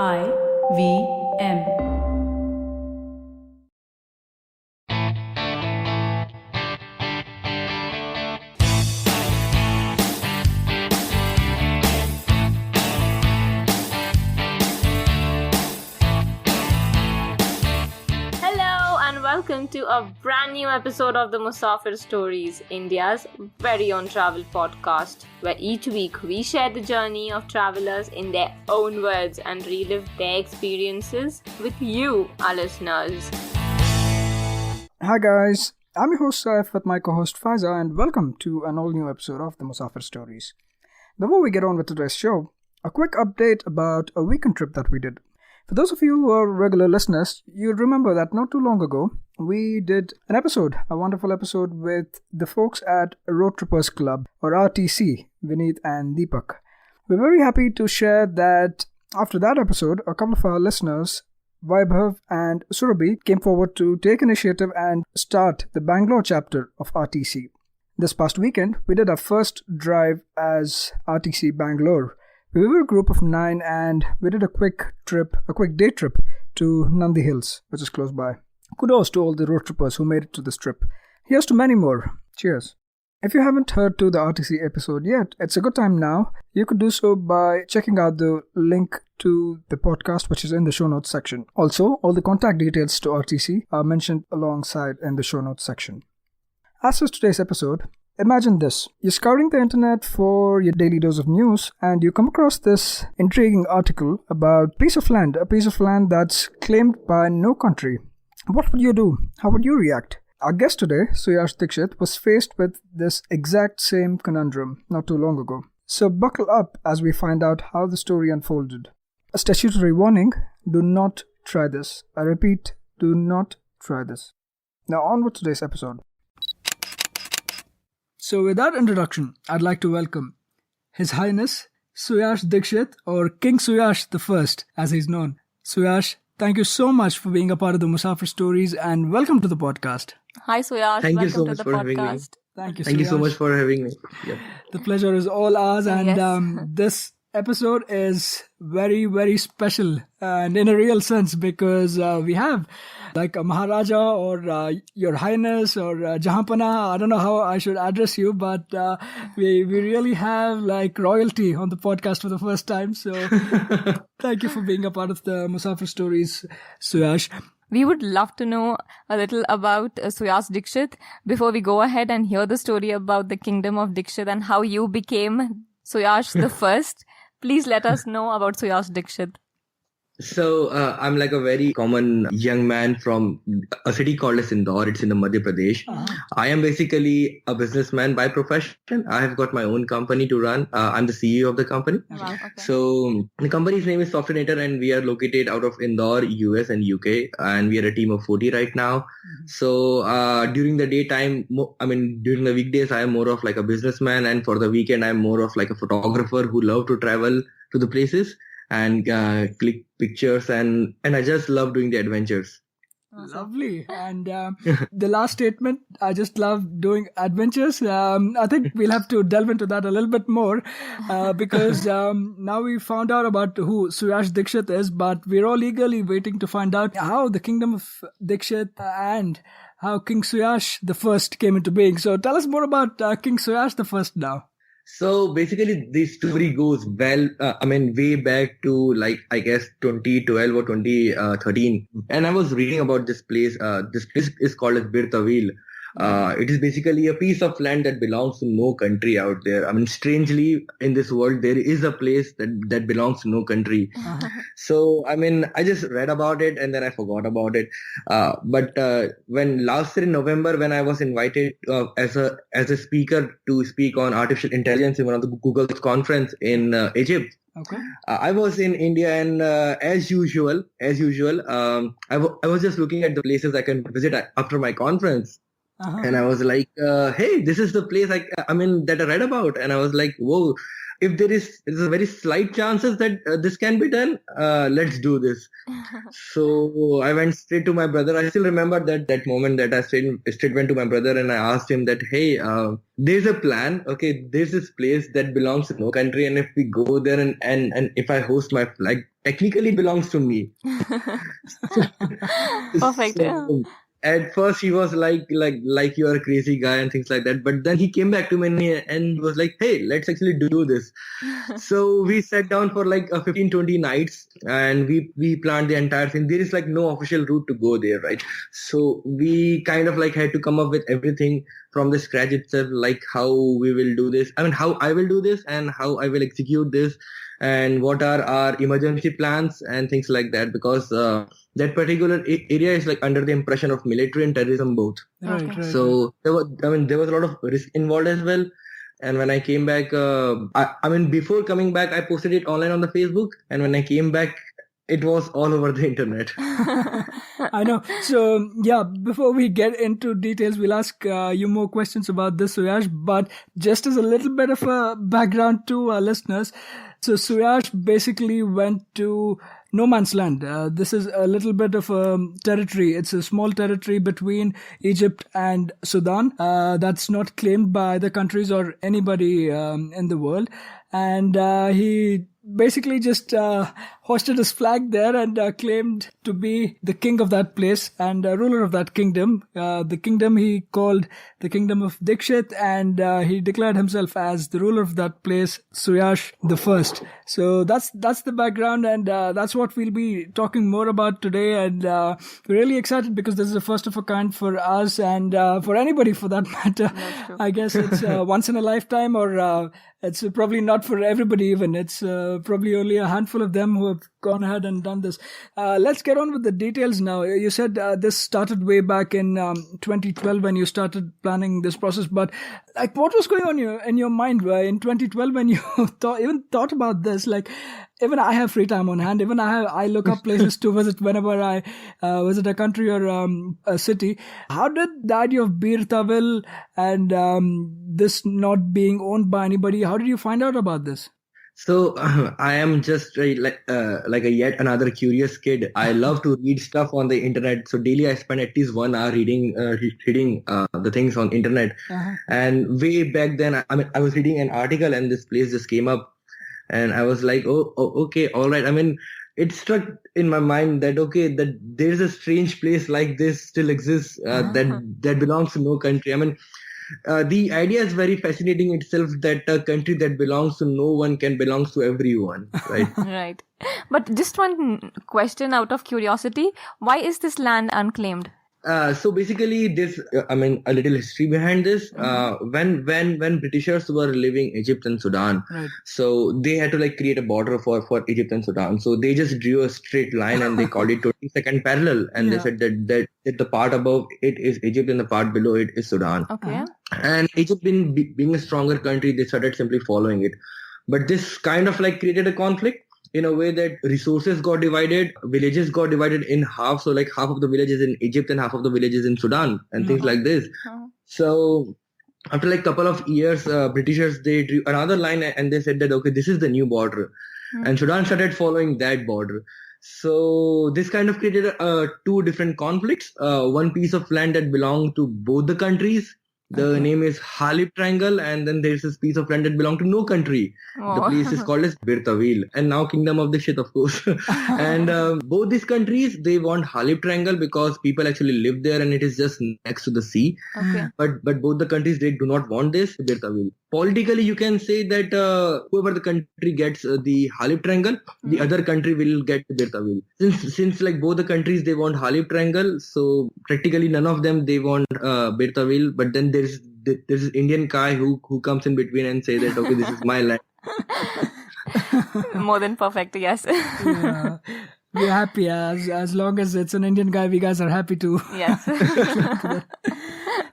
IVM. Hello and welcome to a brand new episode of the Musafir Stories, India's very own travel podcast, where each week we share the journey of travelers in their own words and relive their experiences with you, our listeners. Hi guys, I'm your host Saif with my co-host Faiza, and welcome to an all-new episode of the Musafir Stories. Before we get on with today's show, a quick update about a weekend trip that we did. For those of you who are regular listeners, you'd remember that not too long ago, we did an episode, a wonderful episode with the folks at Road Trippers Club, or RTC, Vineet and Deepak. We're very happy to share that after that episode, a couple of our listeners, Vaibhav and Surabhi, came forward to take initiative and start the Bangalore chapter of RTC. This past weekend, we did our first drive as RTC Bangalore. We were a group of 9 and we did a quick day trip to Nandi Hills, which is close by. Kudos to all the road trippers who made it to this trip. Here's to many more. Cheers. If you haven't heard to the RTC episode yet, it's a good time now. You could do so by checking out the link to the podcast, which is in the show notes section. Also, all the contact details to RTC are mentioned alongside in the show notes section. As for today's episode, imagine this. You're scouring the internet for your daily dose of news and you come across this intriguing article about a piece of land that's claimed by no country. What would you do? How would you react? Our guest today, Suyash Dixit, was faced with this exact same conundrum not too long ago. So buckle up as we find out how the story unfolded. A statutory warning, do not try this. I repeat, do not try this. Now on with today's episode. So with that introduction, I'd like to welcome His Highness Suyash Dixit, or King Suyash First, as he's known. Suyash, thank you so much for being a part of the Musafir Stories and welcome to the podcast. Hi Suyash, Thank you welcome so to much the for having me. podcast. Thank you, Thank you so Suyash. much for having me. Yeah. The pleasure is all ours, and Yes. this episode is very, very special and in a real sense because we have like a Maharaja or Your Highness or Jahanpana. I don't know how I should address you, but we really have like royalty on the podcast for the first time. So thank you for being a part of the Musafir Stories, Suyash. We would love to know a little about Suyash Dixit before we go ahead and hear the story about the Kingdom of Dixit and how you became Suyash the First. Please let us know about Suyash Dixit. So I'm like a very common young man from a city called as Indore. It's in the Madhya Pradesh. I am basically a businessman by profession. I have got my own company to run. I'm the CEO of the company. Wow, okay. So the company's name is Software and we are located out of Indore, US and UK, and we are a team of 40 right now. So during the daytime, during the weekdays, I am more of like a businessman, and for the weekend, I'm more of like a photographer who love to travel to the places and click pictures, and I just love doing the adventures. Lovely. And the last statement, I just love doing adventures. I think we'll have to delve into that a little bit more because now we found out about who Suyash Dixit is, but we're all eagerly waiting to find out how the Kingdom of Dixit and how King Suyash the First came into being. So tell us more about King Suyash the First now. So basically, this story goes way back to like, I guess 2012 or 2013. And I was reading about this place. This place is called as Bir Tawil. It is basically a piece of land that belongs to no country out there. Strangely, in this world, there is a place that belongs to no country. So, I just read about it and then I forgot about it. But when last year in November, when I was invited as a speaker to speak on artificial intelligence in one of the Google conference in Egypt, Okay. I was in India, and as usual, I was just looking at the places I can visit after my conference. And I was like, hey, this is the place that I read about. And I was like, whoa, if there's a very slight chances that this can be done, let's do this. So I went straight to my brother. I still remember that moment that I straight went to my brother and I asked him that, hey, there's a plan. Okay, there's this place that belongs to no country. And if we go there and if I host my flag, technically belongs to me. Perfect. So, at first he was like you're a crazy guy and things like that, but then he came back to me and was like, hey, let's actually do this. So we sat down for like 15-20 nights and we planned the entire thing. There is like no official route to go there, right? So we kind of like had to come up with everything from the scratch itself, like how we will do this, how I will do this and how I will execute this and what are our emergency plans and things like that, because that particular area is like under the impression of military and terrorism both. Right. So there was a lot of risk involved as well. And when I came back, before coming back, I posted it online on the Facebook. And when I came back, it was all over the internet. I know. So, yeah, before we get into details, we'll ask you more questions about this, Suyash. But just as a little bit of a background to our listeners, so Suyash basically went to no man's land. This is a little bit of a territory. It's a small territory between Egypt and Sudan that's not claimed by the countries or anybody in the world. And he basically just hoisted his flag there and claimed to be the king of that place and ruler of that kingdom. The kingdom he called the Kingdom of Dixit, and he declared himself as the ruler of that place, Suyash First. So that's the background, and that's what we'll be talking more about today. And we're really excited because this is a first of a kind for us and for anybody for that matter. I guess it's once in a lifetime, or it's probably not for everybody even. It's probably only a handful of them who have gone ahead and done this. Let's get on with the details now. You said this started way back in 2012 when you started planning this process. But like, what was going on in your mind in 2012 when you thought about this? Like, even I have free time on hand. Even I look up places to visit whenever I visit a country or a city. How did the idea of Bir Tawil and this not being owned by anybody, how did you find out about this? So I am just like a yet another curious kid. I love to read stuff on the internet. So daily I spend at least 1 hour reading the things on internet. And way back then, I was reading an article and this place just came up, and I was like, oh okay, all right. It struck in my mind that that there's a strange place like this still exists that belongs to no country. The idea is very fascinating itself, that a country that belongs to no one can belongs to everyone, right? Right. But just one question out of curiosity. Why is this land unclaimed? So basically this, a little history behind this. When Britishers were living Egypt and Sudan, Right. so they had to like create a border for Egypt and Sudan. So they just drew a straight line and they called it 22nd parallel. And they said that the part above it is Egypt and the part below it is Sudan. Okay. And Egypt being a stronger country, they started simply following it. But this kind of like created a conflict in a way that resources got divided, villages got divided in half. So like half of the villages in Egypt and half of the villages in Sudan and things like this. So after like couple of years, Britishers, they drew another line and they said that, okay, this is the new border. And Sudan started following that border. So this kind of created two different conflicts. One piece of land that belonged to both the countries. The name is Halib Triangle, and then there's this piece of land that belonged to no country. The place is called as Bir Tawil, and now Kingdom of Dixit, of course. And both these countries, they want Halib Triangle because people actually live there and it is just next to the sea. Okay. But both the countries, they do not want this Bir Tawil. Politically, you can say that whoever the country gets the Halib Triangle, the other country will get Bir Tawil. Since like both the countries, they want Halib Triangle, so practically none of them, they want Bir Tawil. But then there's this Indian guy who comes in between and say that, okay, this is my land. More than perfect, yes. Yeah. We're happy as long as it's an Indian guy. We guys are happy too. Yes.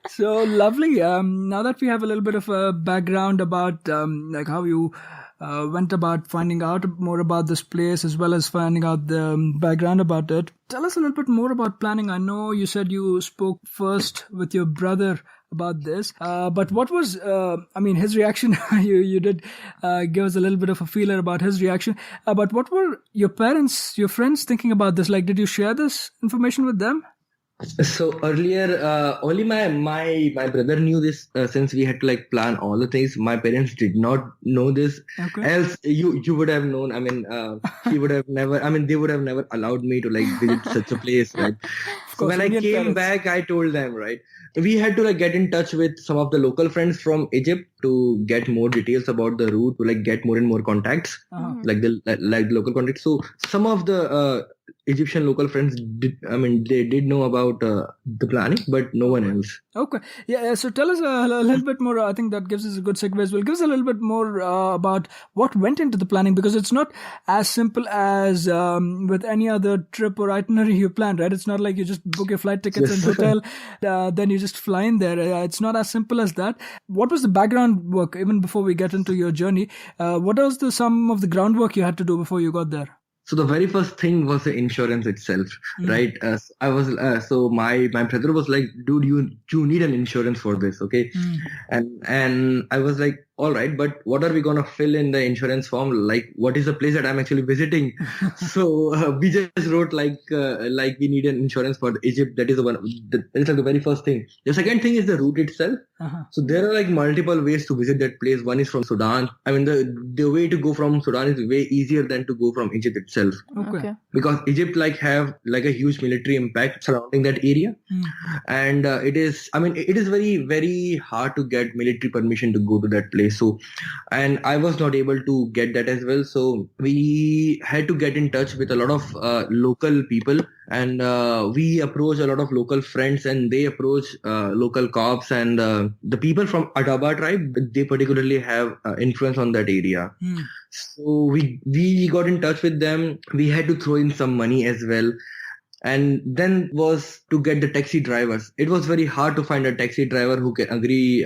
So lovely. Now that we have a little bit of a background about like how you went about finding out more about this place as well as finding out the background about it. Tell us a little bit more about planning. I know you said you spoke first with your brother about this, but what was, his reaction? you did give us a little bit of a feeler about his reaction, but what were your parents, your friends thinking about this? Like, did you share this information with them? So earlier, only my brother knew this, since we had to like plan all the things. My parents did not know this. Okay. Else you would have known. I mean, he would have never. I mean, they would have never allowed me to like visit such a place, right? So when I came back, I told them, right. We had to like get in touch with some of the local friends from Egypt to get more details about the route, to like get more and more contacts, like the local contacts. So some of the Egyptian local friends they did know about the planning, but no one else. Okay. Yeah. So tell us a little bit more. I think that gives us a good segue as well. Give us a little bit more about what went into the planning, because it's not as simple as with any other trip or itinerary you plan, right? It's not like you just book your flight tickets and hotel, then you just fly in there. It's not as simple as that. What was the background work, even before we get into your journey? What was some of the groundwork you had to do before you got there? So the very first thing was the insurance itself, right? So my brother was like, dude, you need an insurance for this, okay? And I was like, all right, but what are we gonna fill in the insurance form? Like, what is the place that I'm actually visiting? So we just wrote like we need an insurance for Egypt. That is it's like the very first thing. The second thing is the route itself. So there are like multiple ways to visit that place. One is from Sudan. I mean, the way to go from Sudan is way easier than to go from Egypt itself. Okay. Because Egypt have like a huge military impact surrounding that area, and it is very, very hard to get military permission to go to that place. So, and I was not able to get that as well. So we had to get in touch with a lot of local people, and we approached a lot of local friends, and they approached local cops, and the people from Adaba tribe. They particularly have influence on that area. So we got in touch with them. We had to throw in some money as well. And then was to get the taxi drivers. It was very hard to find a taxi driver who can agree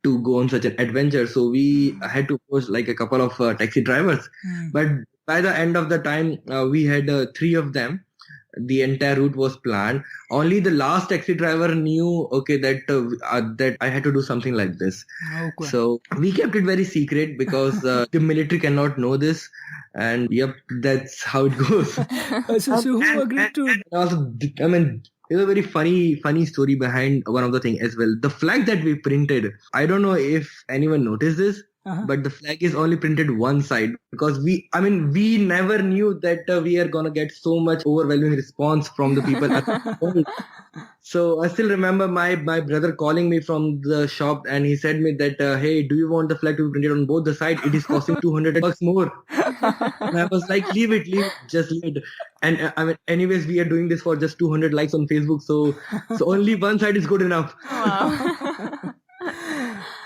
to go on such an adventure. So we had to post like a couple of taxi drivers. But by the end of the time, we had 3 of them. The entire route was planned. Only the last taxi driver knew, that I had to do something like this. Okay. So we kept it very secret because the military cannot know this. And yep, that's how it goes. So who agreed to? Also, there's a very funny story behind one of the things as well. The flag that we printed, I don't know if anyone noticed this, but the flag is only printed one side, because we never knew that we are gonna get so much overwhelming response from the people at the point. So I still remember my brother calling me from the shop, and he said me that, hey, do you want the flag to be printed on both the sides? It is costing $200 more. And I was like, leave it, just leave it. And anyways, we are doing this for just 200 likes on Facebook, so only one side is good enough. Wow.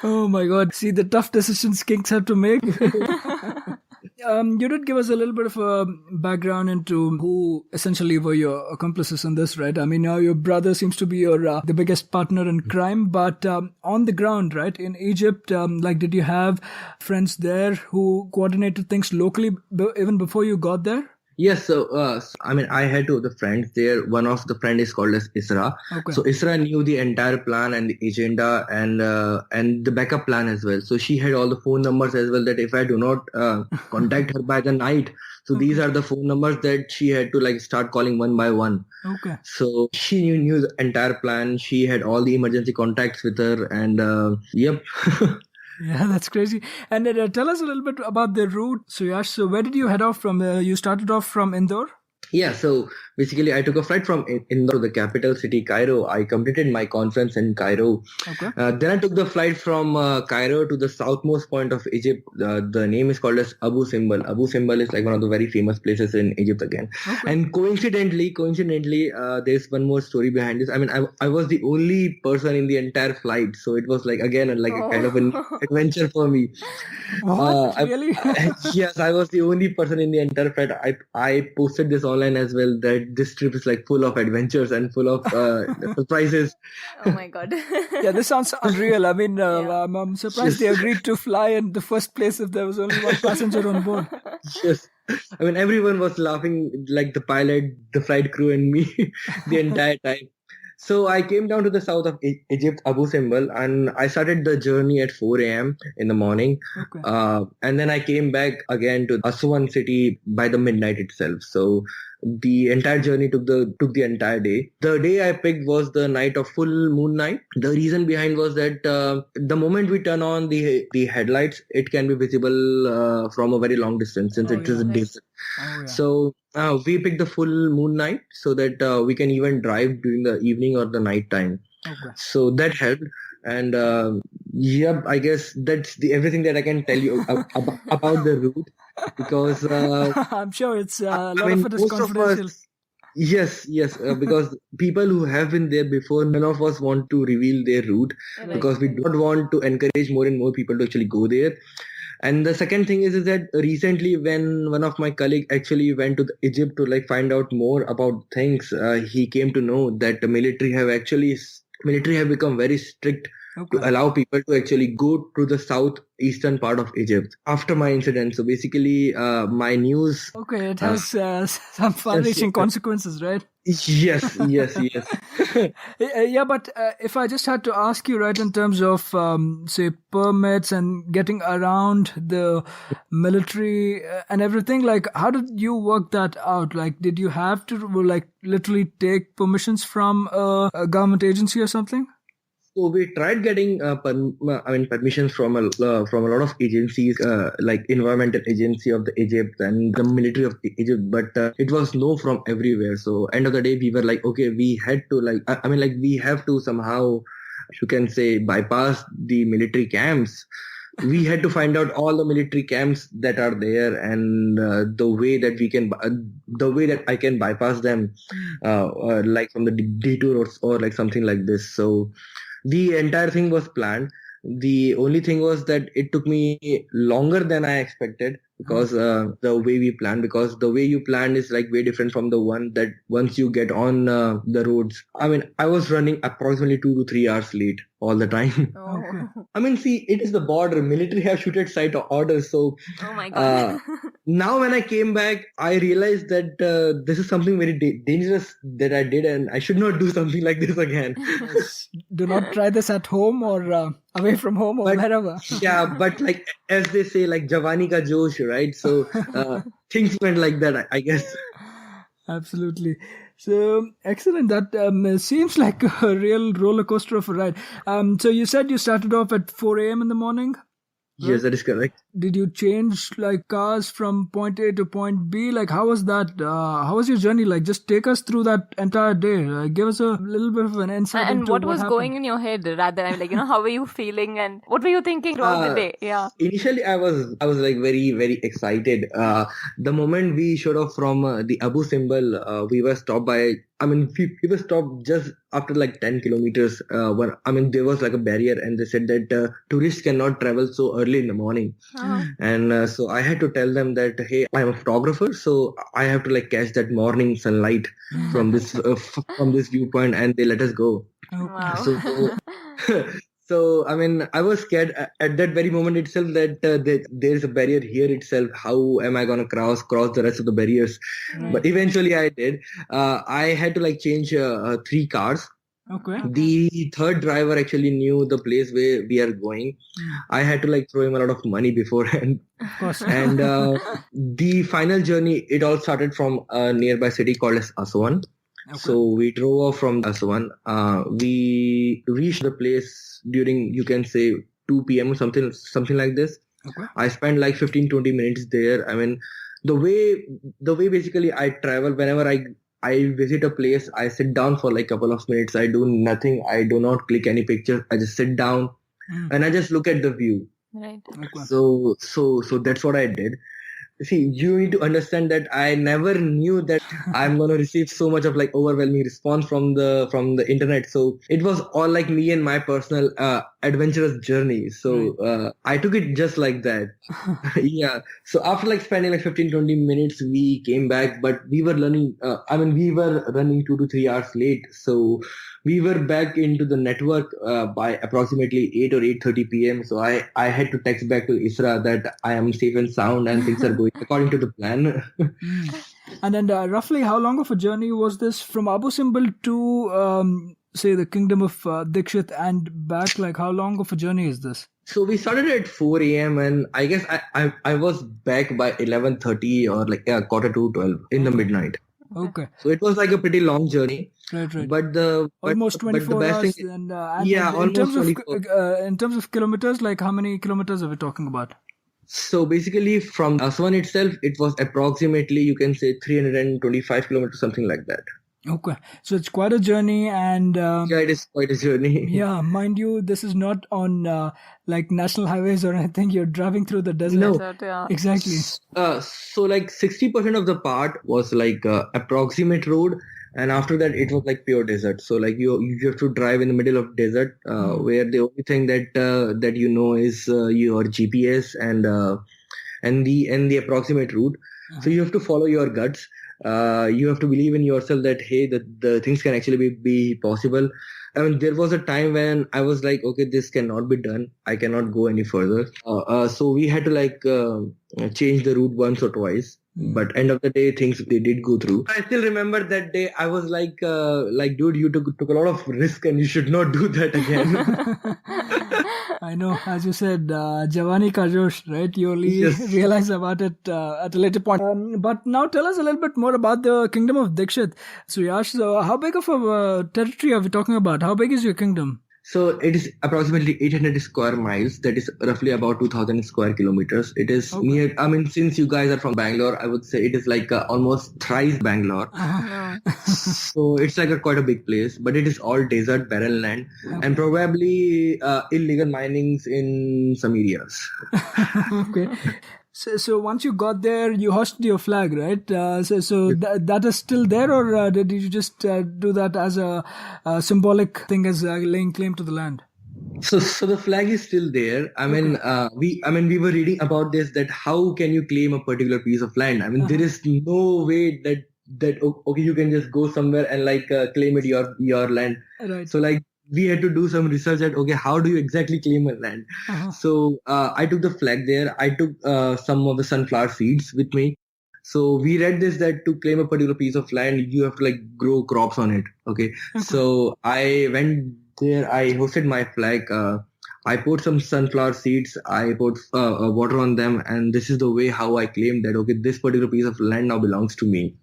Oh my God. See the tough decisions kings have to make. You did give us a little bit of a background into who essentially were your accomplices in this, right? I mean, now your brother seems to be the biggest partner in crime, but on the ground, right, in Egypt, did you have friends there who coordinated things locally even before you got there? Yes, so I had 2 of the friends there. One of the friend is called as Isra. Okay. So Isra knew the entire plan and the agenda and the backup plan as well. So she had all the phone numbers as well, that if I do not contact her by the night, so these are the phone numbers that she had to like start calling one by one. Okay. So she knew the entire plan. She had all the emergency contacts with her, and yep. Yeah, that's crazy. And tell us a little bit about the route, Suyash. So where did you head off from? You started off from Indore? Yeah, so basically I took a flight from Indore to the capital city, Cairo. I completed my conference in Cairo. Okay. Then I took the flight from Cairo to the southmost point of Egypt. The name is called as Abu Simbal. Abu Simbal is like one of the very famous places in Egypt again. Okay. And coincidentally, there's one more story behind this. I mean, I was the only person in the entire flight. So it was like, again, like a kind of an adventure for me. What? Really? Yes, I was the only person in the entire flight. I posted this online online as well that this trip is like full of adventures and full of surprises. Oh my God. Yeah, this sounds unreal. I mean, Yeah. I'm surprised they agreed to fly in the first place if there was only one passenger on board. Yes. I mean, everyone was laughing, like the pilot, the flight crew, and me the entire time. So I came down to the south of Egypt, Abu Simbal, and I started the journey at 4 a.m. in the morning. Okay. And then I came back again to Aswan city by the midnight itself. So the entire journey took the entire day. The day I picked was the night of full moon night. The reason behind was that the moment we turn on the headlights, it can be visible from a very long distance since it is a desert. Oh, yeah. So we picked the full moon night so that we can even drive during the evening or the night time. Okay. So that helped. And I guess that's everything that I can tell you about the route, because I'm sure it's a lot of it is most of confidential. us, yes, because people who have been there before, none of us want to reveal their route because we don't want to encourage more and more people to actually go there. And the second thing is that recently when one of my colleagues actually went to Egypt to like find out more about things, he came to know that the military have become very strict to allow people to actually go to the southeastern part of Egypt after my incident. So basically, my news. Okay, it has some far-reaching consequences, right? Yes. Yeah, but if I just had to ask you, right, in terms of, say, permits and getting around the military and everything, like, how did you work that out? Like, did you have to, like, literally take permissions from a government agency or something? So we tried getting permissions from a lot of agencies, like environmental agency of the Egypt and the military of Egypt, but it was no from everywhere. So end of the day, we were like, okay, we had to we have to somehow, you can say, bypass the military camps. We had to find out all the military camps that are there and the way that I can bypass them, like from the detour or like something like this. So the entire thing was planned. The only thing was that it took me longer than I expected because the way we planned, because the way you planned is like way different from the one that once you get on the roads. I mean, I was running approximately 2 to 3 hours late all the time. Oh. I mean, see, it is the border. Military have shooted site orders. So Oh my God. now when I came back, I realized that this is something very dangerous that I did, and I should not do something like this again. Do not try this at home or away from home or wherever. Yeah, but like as they say, like Javani ka Josh, right? So things went like that, I guess. Absolutely. So excellent. That seems like a real roller coaster of a ride. So you said you started off at 4 a.m. in the morning? Yes, that is correct. Did you change like cars from point A to point B? Like how was that? How was your journey? Like just take us through that entire day. Give us a little bit of an insight And into what was happened. going in your head rather than like, how were you feeling and what were you thinking throughout the day? Yeah. Initially, I was like very, very excited. The moment we showed off from the Abu Simbal, we were stopped by. I mean, we were stopped just after like 10 kilometers. There was like a barrier, and they said that tourists cannot travel so early in the morning. Oh. And so I had to tell them that, hey, I'm a photographer, so I have to like catch that morning sunlight from this viewpoint, and they let us go. Wow. So I mean, I was scared at that very moment itself that there is a barrier here itself. How am I gonna cross the rest of the barriers? But eventually I did. I had to like change 3 cars. Okay. The third driver actually knew the place where we are going. I had to like throw him a lot of money beforehand. Of course. And the final journey, it all started from a nearby city called as Aswan. Okay. So we drove off from Aswan. We reached the place during, you can say, 2 p.m. or something like this. Okay. I spent like 15-20 minutes there. I mean, the way basically I travel, whenever I visit a place, I sit down for like a couple of minutes. I do nothing. I do not click any pictures. I just sit down and I just look at the view. Right. Okay. So that's what I did. See, you need to understand that I never knew that I'm gonna receive so much of like overwhelming response from the internet. So it was all like me and my personal adventurous journey. So I took it just like that. Yeah. So after like spending like 15-20 minutes, we came back, but we were learning. We were running 2 to 3 hours late. So we were back into the network by approximately 8 or 8:30 p.m. So I had to text back to Isra that I am safe and sound and things are going according to the plan. And then roughly how long of a journey was this from Abu Simbal to, say, the Kingdom of Dixit and back? Like how long of a journey is this? So we started at 4 a.m. and I guess I was back by 11:30 or like quarter to 12 in the midnight. Okay. So it was like a pretty long journey. Right. But almost 24 best hours. thing, And almost 24. In terms of kilometers, like how many kilometers are we talking about? So basically from Aswan itself, it was approximately, you can say 325 kilometers, something like that. Okay. So it's quite a journey and... Yeah, it is quite a journey. Yeah, mind you, this is not on like national highways or anything. You're driving through the desert. No. Yeah. Exactly. So like 60% of the part was like approximate road. And after that, it was like pure desert. So like you have to drive in the middle of desert, where the only thing that you know is your GPS and the approximate route. So you have to follow your guts. You have to believe in yourself that hey, the things can actually be possible. I mean, there was a time when I was like, okay, this cannot be done. I cannot go any further. So we had to like change the route once or twice. But end of the day, things they did go through. I still remember that day. I was like, dude, you took a lot of risk, and you should not do that again. I know, as you said, Javani ka Josh, right? You only realize about it at a later point. But now tell us a little bit more about the Kingdom of Dixit. Suyash, so how big of a territory are we talking about? How big is your kingdom? So it is approximately 800 square miles. That is roughly about 2,000 square kilometers. It is near, I mean, since you guys are from Bangalore, I would say it is like almost thrice Bangalore. So it's like quite a big place, but it is all desert, barren land, and probably illegal minings in some areas. Okay. So once you got there, you hoisted your flag, right? That is still there, or did you just do that as a symbolic thing, as laying claim to the land? So the flag is still there. I mean, we were reading about this, that how can you claim a particular piece of land? I mean, there is no way that okay, you can just go somewhere and like claim it your land. Right. So like, we had to do some research at, okay, how do you exactly claim a land? So I took the flag there. I took some of the sunflower seeds with me. So we read this, that to claim a particular piece of land, you have to like grow crops on it. Okay. So I went there. I hosted my flag. I put some sunflower seeds. I put water on them. And this is the way how I claim that, okay, this particular piece of land now belongs to me.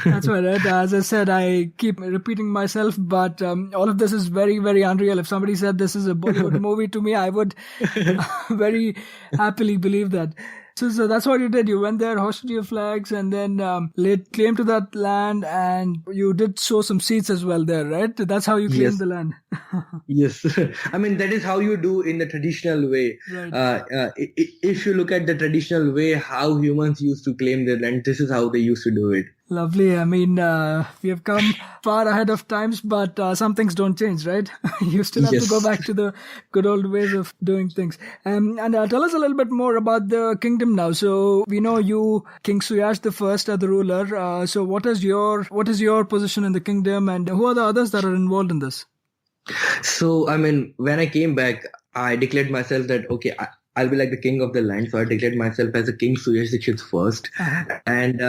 That's right. As I said, I keep repeating myself, but all of this is very, very unreal. If somebody said this is a Bollywood movie to me, I would very happily believe that. So that's what you did. You went there, hoisted your flags, and then laid claim to that land, and you did sow some seeds as well there, right? That's how you claimed the land. Yes. I mean, that is how you do in the traditional way. Right. If you look at the traditional way, how humans used to claim their land, this is how they used to do it. Lovely. I mean, we have come far ahead of times, but some things don't change, right? You still have to go back to the good old ways of doing things. And tell us a little bit more about the kingdom now. So we know you, King Suyash First, are the ruler. So what is your position in the kingdom, and who are the others that are involved in this? So, I mean, when I came back, I declared myself that, okay, I'll be like the king of the land. So I declared myself as a King Suyash Dixit First. And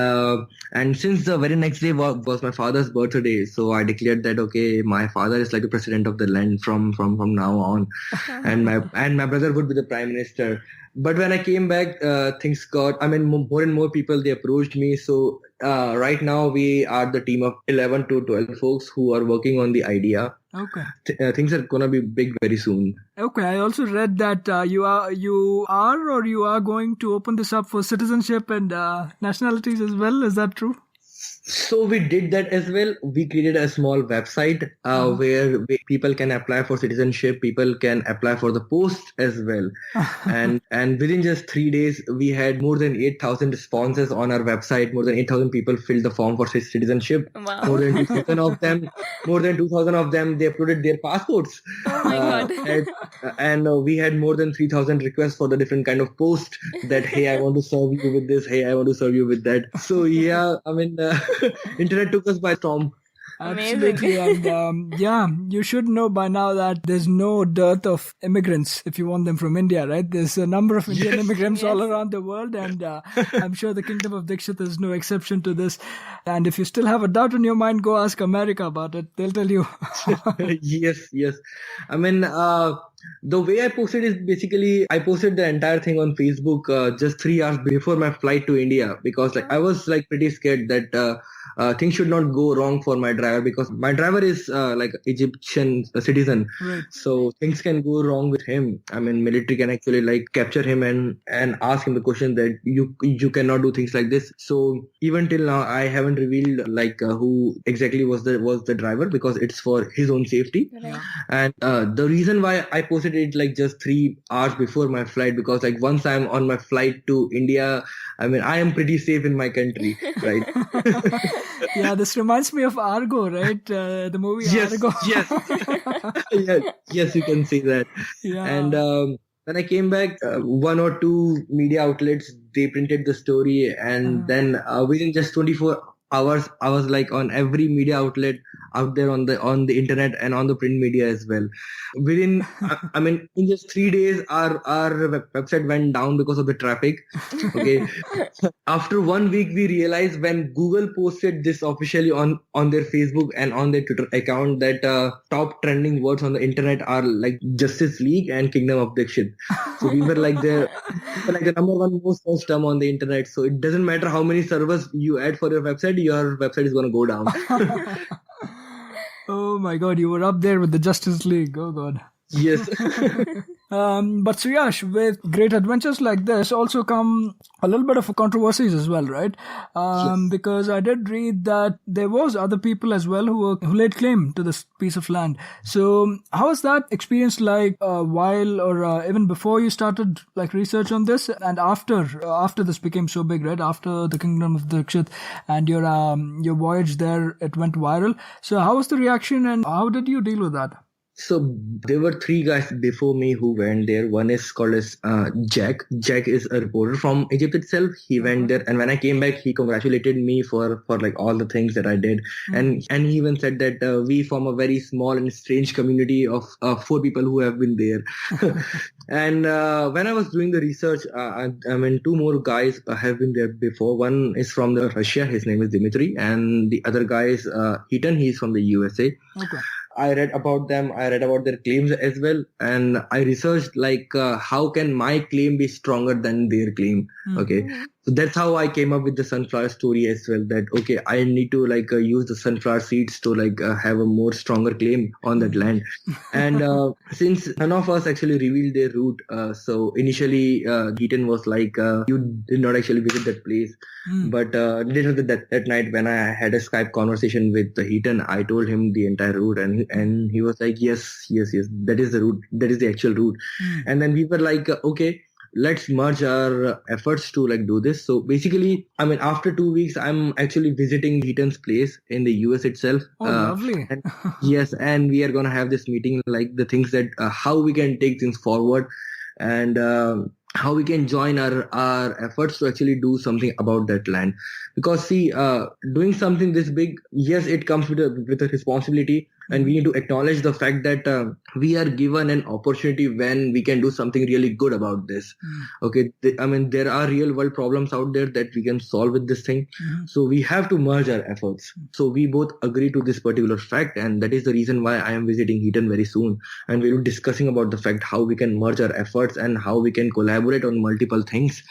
since the very next day was my father's birthday, so I declared that, okay, my father is like the president of the land from now on. And my brother would be the prime minister. But when I came back, things got, I mean, more and more people, they approached me. So right now we are the team of 11 to 12 folks who are working on the idea. Okay. Things are gonna be big very soon. Okay, I also read that you are going to open this up for citizenship and nationalities as well. Is that true? So we did that as well. We created a small website where people can apply for citizenship. People can apply for the post as well. And within just 3 days, we had more than 8,000 responses on our website. More than 8,000 people filled the form for citizenship. Wow. More than 2,000 of them, they uploaded their passports. Oh my God. And we had more than 3,000 requests for the different kind of post that, hey, I want to serve you with this. Hey, I want to serve you with that. So yeah, I mean, internet took us by storm. Absolutely. And you should know by now that there's no dearth of immigrants if you want them from India, right? There's a number of Indian immigrants all around the world, and I'm sure the Kingdom of Dixit is no exception to this. And if you still have a doubt in your mind, go ask America about it. They'll tell you. Yes. I mean, the way I posted is basically I posted the entire thing on Facebook just 3 hours before my flight to India, because I was pretty scared that things should not go wrong for my driver, because my driver is Egyptian citizen. Right. So things can go wrong with him. I mean, military can actually capture him and ask him the question that you cannot do things like this. So even till now, I haven't revealed who exactly was the driver, because it's for his own safety. Right. And the reason why I posted it just 3 hours before my flight, because once I'm on my flight to India, I mean, I am pretty safe in my country, right? Yeah, this reminds me of Argo, right? The movie Argo. Yes, you can see that. Yeah. And when I came back, one or two media outlets, they printed the story, and then within just 24 hours, I was on every media outlet out there on the internet and on the print media as well. Within, I mean, in just 3 days, our website went down because of the traffic. Okay. After 1 week, we realized when Google posted this officially on their Facebook and on their Twitter account that top trending words on the internet are Justice League and Kingdom of Dixit. So we were the number one most searched term on the internet. So it doesn't matter how many servers you add for your website is going to go down. Oh my God, you were up there with the Justice League. Oh God. Yes. But Suyash, with great adventures like this also come a little bit of controversies as well, right? Yes. Because I did read that there was other people as well who laid claim to this piece of land. So how was that experience while or even before you started research on this, and after this became so big, right? After the Kingdom of Dixit and your voyage there, it went viral. So how was the reaction, and how did you deal with that? So there were 3 guys before me who went there. One is called as Jack. Jack is a reporter from Egypt itself. He went there, and when I came back, he congratulated me for all the things that I did. And he even said that we form a very small and strange community of 4 people who have been there. And when I was doing the research, I mean, 2 more guys have been there before. One is from Russia. His name is Dimitri, and the other guy is Heaton. He's from the USA. Okay. I read about them. I read about their claims as well, and I researched how can my claim be stronger than their claim. Okay, so that's how I came up with the sunflower story as well. That okay, I need to use the sunflower seeds to have a more stronger claim on that land. And since none of us actually revealed their route, so initially Heaton was you did not actually visit that place. But later that night when I had a Skype conversation with Heaton, I told him the entire route, and he was like, yes, that is the route, that is the actual route. And then we were okay, let's merge our efforts to do this. So basically, I mean, after 2 weeks, I'm actually visiting Heaton's place in the US itself. Oh, lovely. And, yes, and we are gonna have this meeting, the things that how we can take things forward, and how we can join our efforts to actually do something about that land. Because see, doing something this big, yes, it comes with a responsibility, and we need to acknowledge the fact that we are given an opportunity when we can do something really good about this. Okay, I mean, there are real world problems out there that we can solve with this thing. So we have to merge our efforts. So we both agree to this particular fact, and that is the reason why I am visiting Heaton very soon, and we will be discussing about the fact how we can merge our efforts and how we can collaborate on multiple things,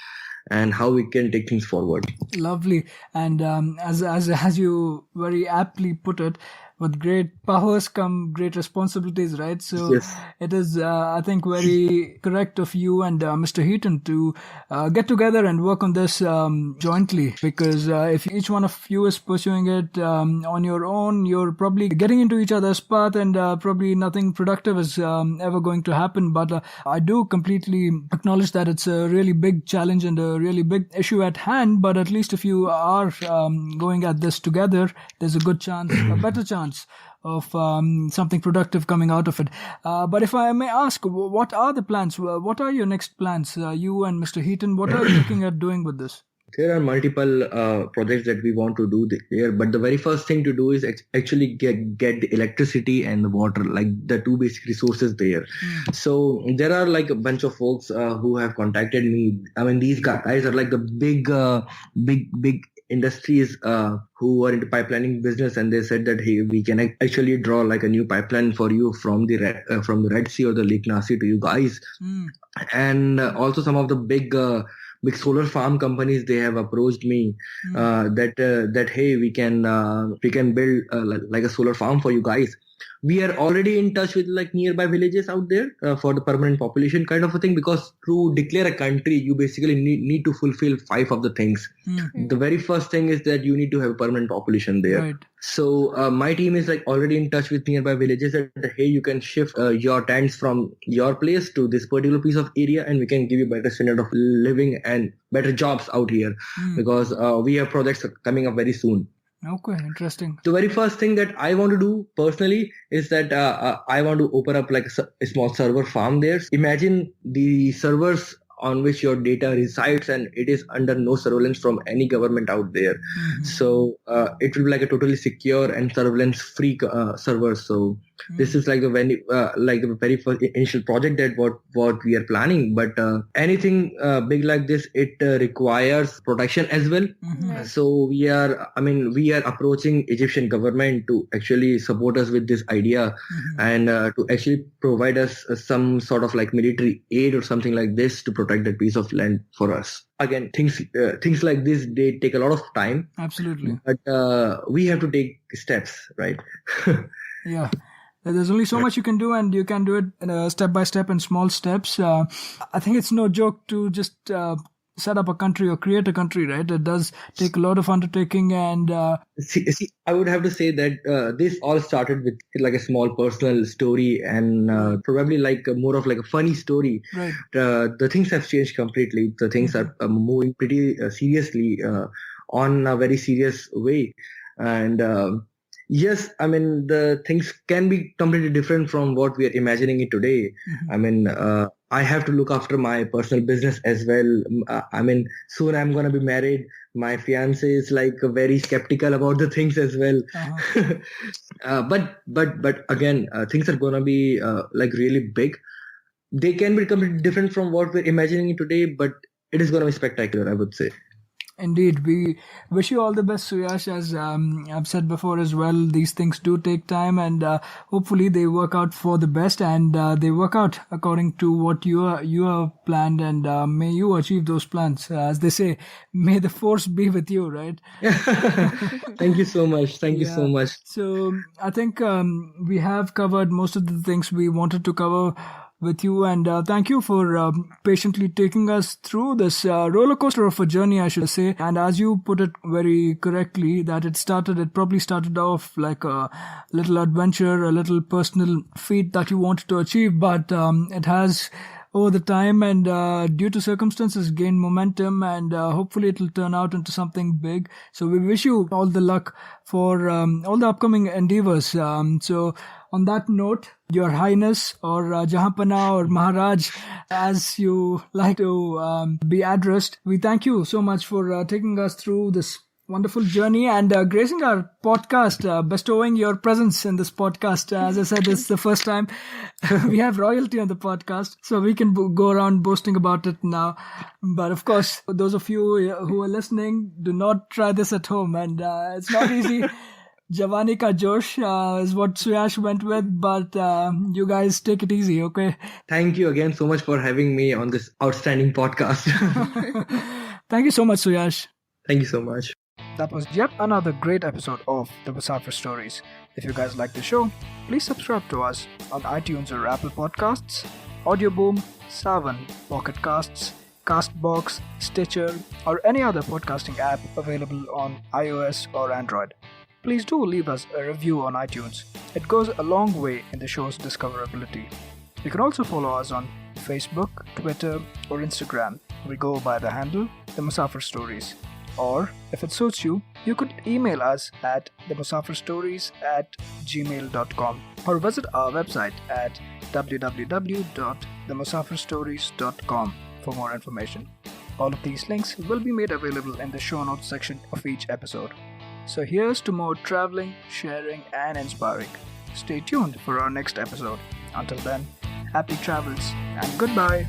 and how we can take things forward. Lovely. And as you very aptly put it, with great powers come great responsibilities, right? So Yes. it is, I think, very correct of you and Mr. Heaton to get together and work on this jointly, because if each one of you is pursuing it on your own, you're probably getting into each other's path, and probably nothing productive is ever going to happen. But I do completely acknowledge that it's a really big challenge and a really big issue at hand, but at least if you are going at this together, there's a good chance, a better chance of something productive coming out of it. But if I may ask, what are the plans? What are your next plans? You and Mr. Heaton, what are you looking at doing with this? There are multiple projects that we want to do here, but the very first thing to do is actually get the electricity and the water, like the two basic resources there. So there are like a bunch of folks who have contacted me. I mean, these guys are like the big industries who are into pipelining business, and they said that, hey, we can actually draw like a new pipeline for you from the Red Sea or the Lake Nasi to you guys. And also some of the big solar farm companies, they have approached me that hey, we can build like a solar farm for you guys. We are already in touch with like nearby villages out there for the permanent population kind of a thing, because to declare a country, you basically need to fulfill 5 of the things. The very first thing is that you need to have a permanent population there. Right. So my team is like already in touch with nearby villages that, hey, you can shift your tents from your place to this particular piece of area, and we can give you better standard of living and better jobs out here, because we have projects coming up very soon. Okay, interesting. The very first thing that I want to do personally is that I want to open up like a small server farm there. Imagine the servers on which your data resides, and it is under no surveillance from any government out there. So it will be like a totally secure and surveillance free server. So this is like the very first initial project that what we are planning. But anything big like this, it requires protection as well. So we are approaching Egyptian government to actually support us with this idea, and to actually provide us some sort of like military aid or something like this to protect that piece of land for us. Again, things like this, they take a lot of time. Absolutely. But we have to take steps, right? Yeah. There's only so much you can do, and you can do it step by step in small steps. I think it's no joke to just set up a country or create a country, right? It does take a lot of undertaking, and see, I would have to say that this all started with like a small personal story, and probably like more of like a funny story. Right. The things have changed completely. The things are moving pretty seriously on a very serious way, and yes, I mean, the things can be completely different from what we are imagining it today. I mean, I have to look after my personal business as well. I mean, soon I'm going to be married. My fiance is like very skeptical about the things as well. But again, things are going to be like really big. They can be completely different from what we're imagining it today, but it is going to be spectacular, I would say. Indeed, we wish you all the best, Suyash. As I've said before as well, these things do take time, and hopefully they work out for the best, and they work out according to what you have planned, and may you achieve those plans. As they say, may the force be with you, right? Thank you so much. Thank you so much. So I think we have covered most of the things we wanted to cover with you, and thank you for patiently taking us through this roller coaster of a journey, I should say. And as you put it very correctly, that it probably started off like a little adventure, a little personal feat that you wanted to achieve, but it has over the time and due to circumstances gained momentum, and hopefully it will turn out into something big. So we wish you all the luck for all the upcoming endeavors. So on that note, Your Highness or Jahapana or Maharaj, as you like to be addressed, we thank you so much for taking us through this wonderful journey and gracing our podcast, bestowing your presence in this podcast. As I said, it's the first time we have royalty on the podcast, so we can go around boasting about it now. But of course, those of you who are listening, do not try this at home, and it's not easy. Javani ka Josh is what Suyash went with, but you guys take it easy, okay? Thank you again so much for having me on this outstanding podcast. Thank you so much, Suyash. Thank you so much. That was yet another great episode of the Musafir Stories. If you guys like the show, please subscribe to us on iTunes or Apple Podcasts, Audioboom, Savan, Pocket Casts, Castbox, Stitcher, or any other podcasting app available on iOS or Android. Please do leave us a review on iTunes. It goes a long way in the show's discoverability. You can also follow us on Facebook, Twitter, or Instagram. We go by the handle The Musafir Stories. Or, if it suits you, you could email us at themusafirstories@gmail.com or visit our website at www.themusafirstories.com for more information. All of these links will be made available in the show notes section of each episode. So here's to more traveling, sharing, and inspiring. Stay tuned for our next episode. Until then, happy travels and goodbye.